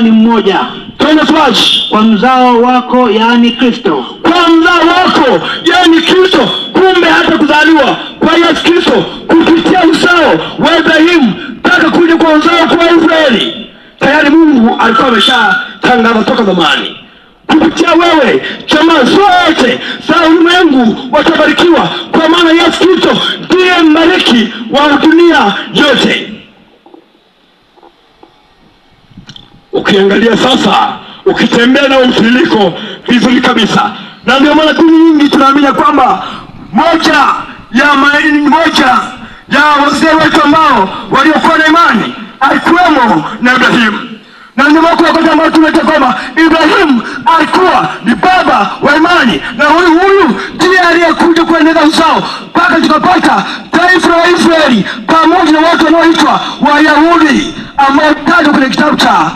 ni mmoja. Kwa mzao wako yaani Kristo. Kwa mzao wako yaani Kristo. Kumbe hata kuzaliwa kwa Yesu Kristo kupitia uzao wa Ibrahimu mpaka kuja kwa uzao wa Israeli, tayari Mungu alikuwa ameshatangaza toka zamani. Kupitia wewe jamaa zote za ulimwengu watabarikiwa, kwa maana Yesu Kristo ndiye mbariki wa dunia yote. Ukiangalia sasa, ukitembea na mtiririko vizuri kabisa, na ndio maana dini nyingi tunaamini kwamba moja ya wazee wetu ambao waliokuwa na imani alikuwemo na Ibrahimu. Na ndio maana wakati ambao tunaita kwamba Ibrahimu alikuwa ni baba wa imani, na huyu ndiye aliyekuja kuendeleza uzao mpaka tukapata taifa la Israeli pamoja na watu wanaoitwa Wayahudi ambao tajwa kwenye kitabu cha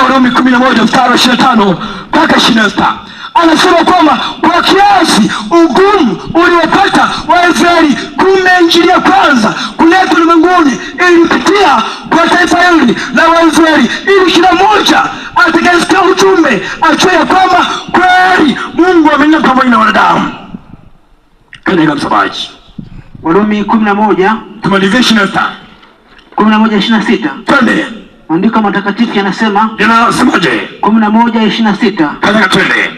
Warumi 11 mstari wa 25 mpaka 26. Anasema kwamba kwa kiasi ugumu uliopata Waisraeli, kumbe injili ya kwanza kuletwa ulimwenguni ilipitia kwa taifa hili la Waisraeli, ili kila mmoja atakayesikia ujumbe ajue ya kwamba kweli Mungu amenena pamoja na wanadamu. Katika msomaji Warumi 11 tumalizie 26. 11:26. Twende. Maandiko matakatifu yanasema. Yanasemaje? 11:26. Katika twende.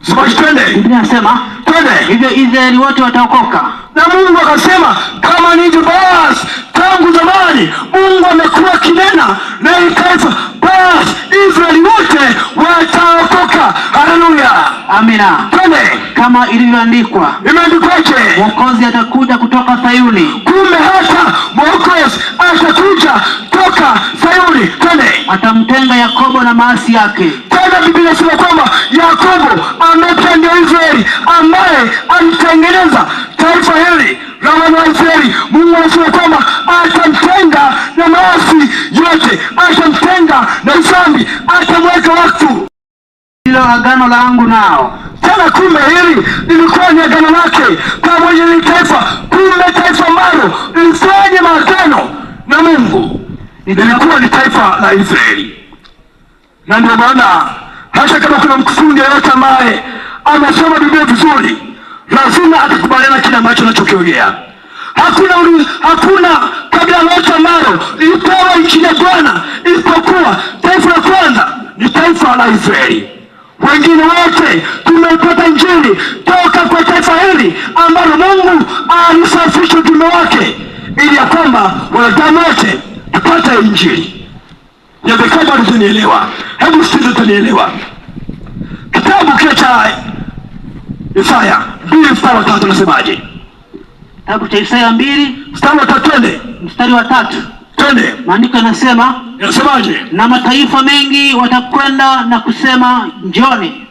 Semaji twende. Biblia inasema twende. Hivyo Israeli wote wataokoka. Na Mungu akasema kama ni basi tangu zamani Mungu amekuwa kinena na taifa, basi Israeli wote wataokoka. Haleluya. Amina. Twende. Kama ilivyoandikwa. Imeandikwaje? Mwokozi atakuja kutoka Sayuni. Kumbe hata Mwokozi atakuja toka Sayuni. Twende. Atamtenga Yakobo na maasi yake. Tena Biblia inasema kwamba Yakobo amependa Israeli ambaye alitengeneza taifa hili la wana wa Israeli. Mungu anasema kwamba atamtenga na maasi yote, atamtenga na dhambi, atamweka wakfu. Hilo agano langu nao. Tena kumbe hili lilikuwa ni agano lake pamoja na taifa. Kumbe taifa ambalo lilifanya maagano na Mungu lilikuwa ni taifa la Israeli. Na ndio maana hata kama kuna mkufunzi yeyote ambaye amesoma Biblia vizuri, lazima atakubaliana kile ambacho anachokiongea. Hakuna kabila lote ambalo lilipewa nchi ya Bwana isipokuwa taifa la kwanza ni taifa la Israeli. Wengine wote tumepata injili toka kwa taifa hili ambalo Mungu alisafisha ujumbe wake ili ya kwamba wanadamu wote tupate injili. Kama utanielewa, hebu sisi tunielewa. Kitabu kile cha Isaya 2 mstari wa 3 unasemaje? Kitabu cha Isaya 2 mstari wa 3 twende. Mstari wa 3. Twende. Maandiko yanasema, yanasemaje? Na mataifa mengi watakwenda na kusema njoni.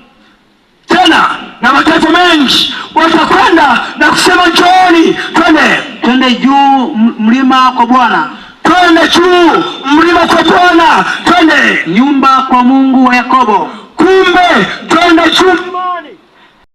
Tena na mataifa mengi watakwenda na kusema njoni. Twende. Twende juu mlima kwa Bwana. Twende juu mlima kwa Bwana. Twende. Nyumba kwa Mungu wa Yakobo. Kumbe twende juu